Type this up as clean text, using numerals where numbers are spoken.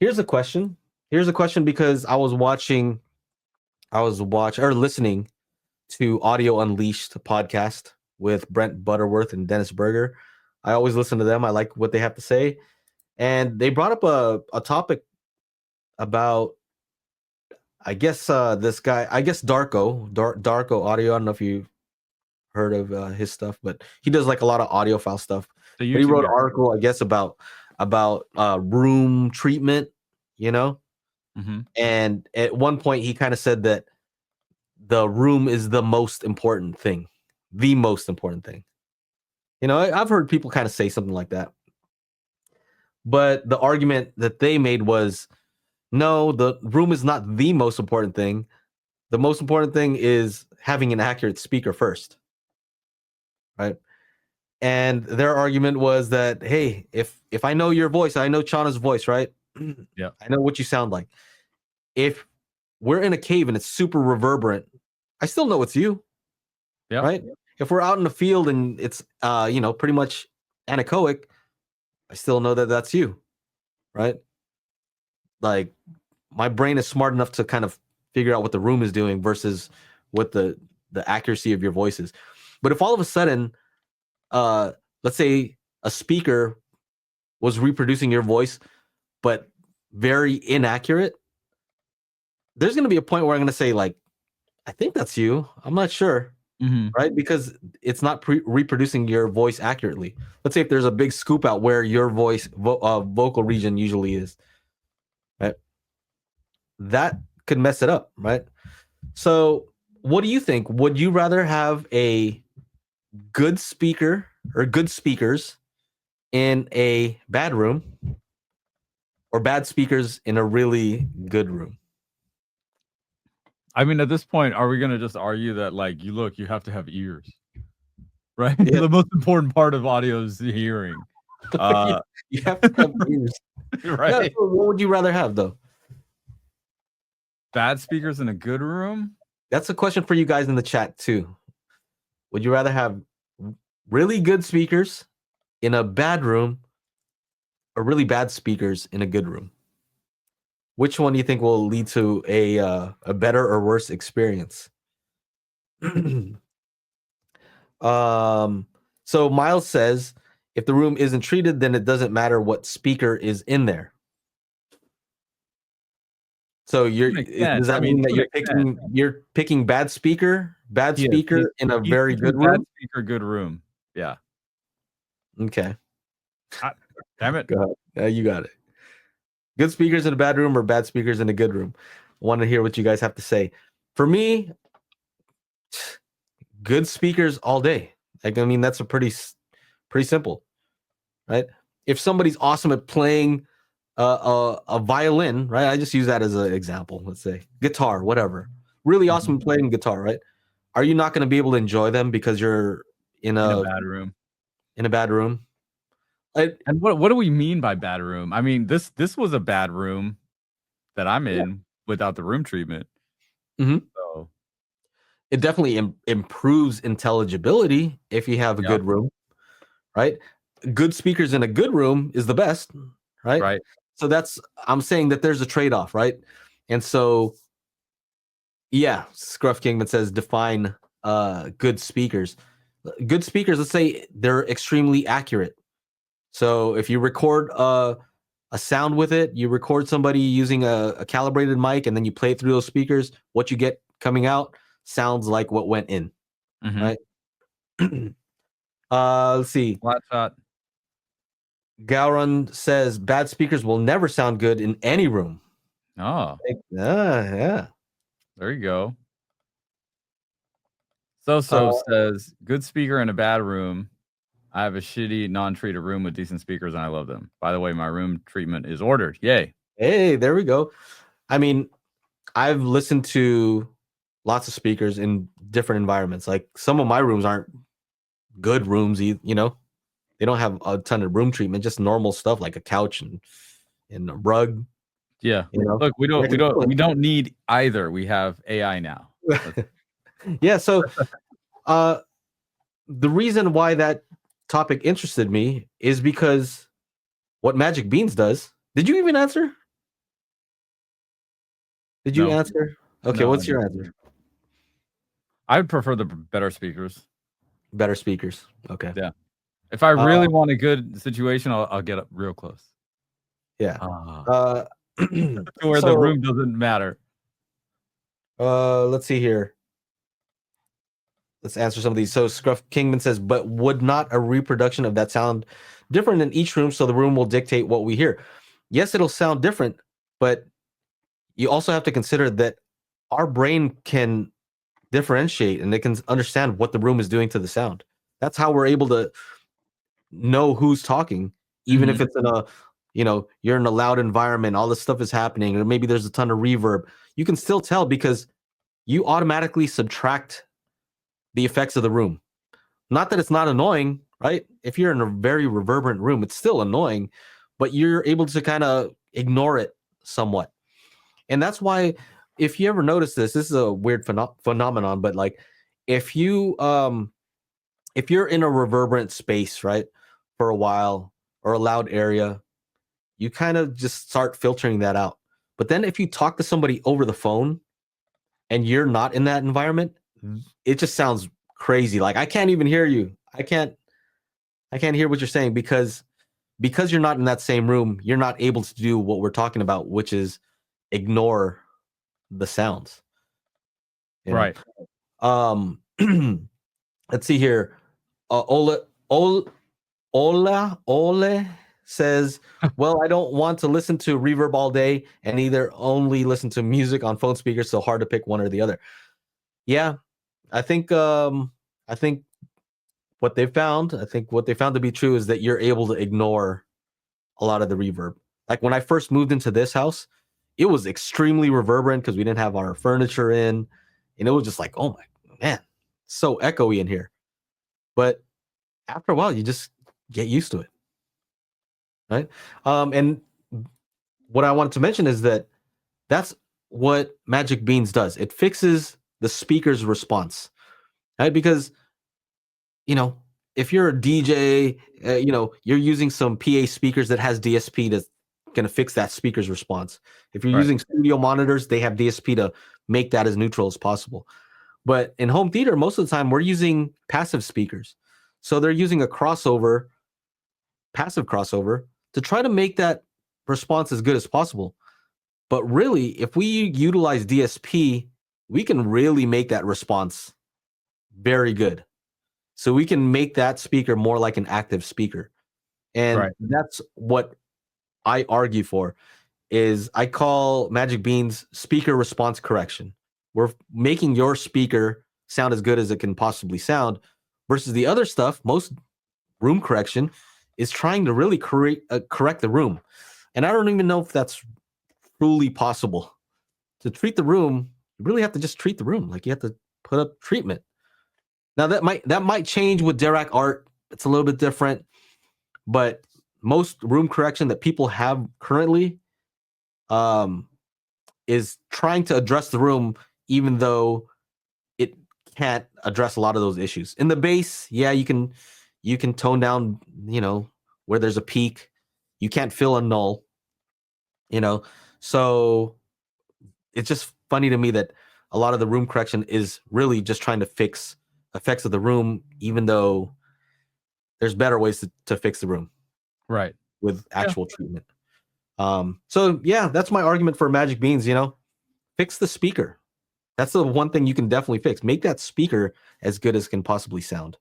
Here's a question. Here's a question because I was listening to Audio Unleashed podcast with Brent Butterworth and Dennis Berger. I always listen to them. I like what they have to say. And they brought up a topic about, I guess, this guy, I guess Darko Audio. I don't know if you heard of his stuff, but he does like a lot of audiophile stuff. But he wrote an article, I guess, about room treatment, you know. Mm-hmm. And at one point, he kind of said that the room is the most important thing, the most important thing. You know, I've heard people kind of say something like that, but the argument that they made was, no, the room is not the most important thing. The most important thing is having an accurate speaker first, right? And their argument was that, hey, if I know your voice, I know Chana's voice, right? Yeah, I know what you sound like. If we're in a cave and it's super reverberant, I still know it's you. yeah, right? If we're out in the field and it's pretty much anechoic, I still know that that's you, right? Like my brain is smart enough to kind of figure out what the room is doing versus what the accuracy of your voice is. But if all of a sudden, let's say a speaker was reproducing your voice, but very inaccurate, there's going to be a point where I'm going to say, like, I think that's you. I'm not sure. mm-hmm. Right? Because it's not reproducing your voice accurately. Let's say if there's a big scoop out where your voice vocal region usually is, right? That could mess it up, right? So what do you think? Would you rather have a good speaker or good speakers in a bad room or bad speakers in a really good room? I mean, at this point, are we going to just argue that, like, you have to have ears, right? Yeah. The most important part of audio is the hearing. You have to have ears. Right? Yeah, so what would you rather have, though? Bad speakers in a good room? That's a question for you guys in the chat, too. Would you rather have really good speakers in a bad room or really bad speakers in a good room? Which one do you think will lead to a better or worse experience? So Miles says, if the room isn't treated, then it doesn't matter what speaker is in there. So does that mean that you're picking bad speaker in a very good room? Bad speaker, good room. Yeah. Okay. Damn it. Go ahead. You got it. Good speakers in a bad room or bad speakers in a good room? I want to hear what you guys have to say. For me, good speakers all day. Like, I mean, that's pretty simple, right? If somebody's awesome at playing a violin, right? I just use that as an example. Let's say guitar, whatever. Really awesome at playing guitar, right? Are you not going to be able to enjoy them because you're in a bad room? In a bad room. And what do we mean by bad room? I mean, this was a bad room that I'm in without the room treatment. Mm-hmm. So it definitely improves intelligibility if you have a good room, right? Good speakers in a good room is the best, right? Right. So I'm saying that there's a trade-off, right? And so, yeah, Scruff Kingman says define good speakers. Good speakers, let's say they're extremely accurate. So if you record a sound with it, you record somebody using a calibrated mic, and then you play it through those speakers, what you get coming out sounds like what went in, right? Let's see. Flat shot. Gowron says bad speakers will never sound good in any room. Oh. Yeah. There you go. So says good speaker in a bad room. I have a shitty non-treated room with decent speakers and I love them. By the way, my room treatment is ordered. Yay. Hey, there we go. I mean, I've listened to lots of speakers in different environments. Like some of my rooms aren't good rooms, you know. They don't have a ton of room treatment, just normal stuff like a couch and a rug. Yeah. You know? Look, we don't need either. We have AI now. Yeah, so the reason why that topic interested me is because what Magic Beans does. Did you even answer? Did you No. answer? Okay, No, what's your answer? I would prefer the better speakers. Better speakers. Okay. Yeah. If I really want a good situation, I'll get up real close. Yeah. To where the room doesn't matter. Let's see here. Let's answer some of these. So Scruff Kingman says, but would not a reproduction of that sound different in each room so the room will dictate what we hear? Yes, it'll sound different, but you also have to consider that our brain can differentiate and it can understand what the room is doing to the sound. That's how we're able to know who's talking, even if it's in a, you're in a loud environment, all this stuff is happening, or maybe there's a ton of reverb. You can still tell because you automatically subtract the effects of the room. Not that it's not annoying, right? If you're in a very reverberant room, it's still annoying, but you're able to kind of ignore it somewhat. And that's why, if you ever notice this is a weird phenomenon, but like if you're in a reverberant space, right, for a while, or a loud area, you kind of just start filtering that out. But then if you talk to somebody over the phone and you're not in that environment, it just sounds crazy. Like I can't even hear you. I can't hear what you're saying because you're not in that same room. You're not able to do what we're talking about, which is ignore the sounds. Right. Let's see here. Ole says, well, I don't want to listen to reverb all day and either only listen to music on phone speakers, so hard to pick one or the other. Yeah, I think what they found to be true is that you're able to ignore a lot of the reverb. Like when I first moved into this house, it was extremely reverberant because we didn't have our furniture in, and it was just like, oh my man, so echoey in here. But after a while, you just get used to it, right? And what I wanted to mention is that that's what Magic Beans does. It fixes the speaker's response, right? Because if you're a DJ, you're using some PA speakers that has DSP that's going to fix that speaker's response. If you're using studio monitors, they have DSP to make that as neutral as possible. But in home theater, most of the time, we're using passive speakers. So they're using a passive crossover, to try to make that response as good as possible. But really, if we utilize DSP, we can really make that response very good. So we can make that speaker more like an active speaker. And that's what I argue for, is I call Magic Beans speaker response correction. We're making your speaker sound as good as it can possibly sound, versus the other stuff, most room correction is trying to really correct the room. And I don't even know if that's truly possible. To treat the room, you really have to just treat the room. Like you have to put up treatment. Now that might change with Dirac art. It's a little bit different, but most room correction that people have currently is trying to address the room, even though it can't address a lot of those issues. In the bass, yeah, you can tone down, where there's a peak. You can't fill a null, so it's just funny to me that a lot of the room correction is really just trying to fix effects of the room, even though there's better ways to fix the room, right, with actual treatment. So yeah, that's my argument for Magic Beans. Fix the speaker. That's the one thing you can definitely fix. Make that speaker as good as can possibly sound.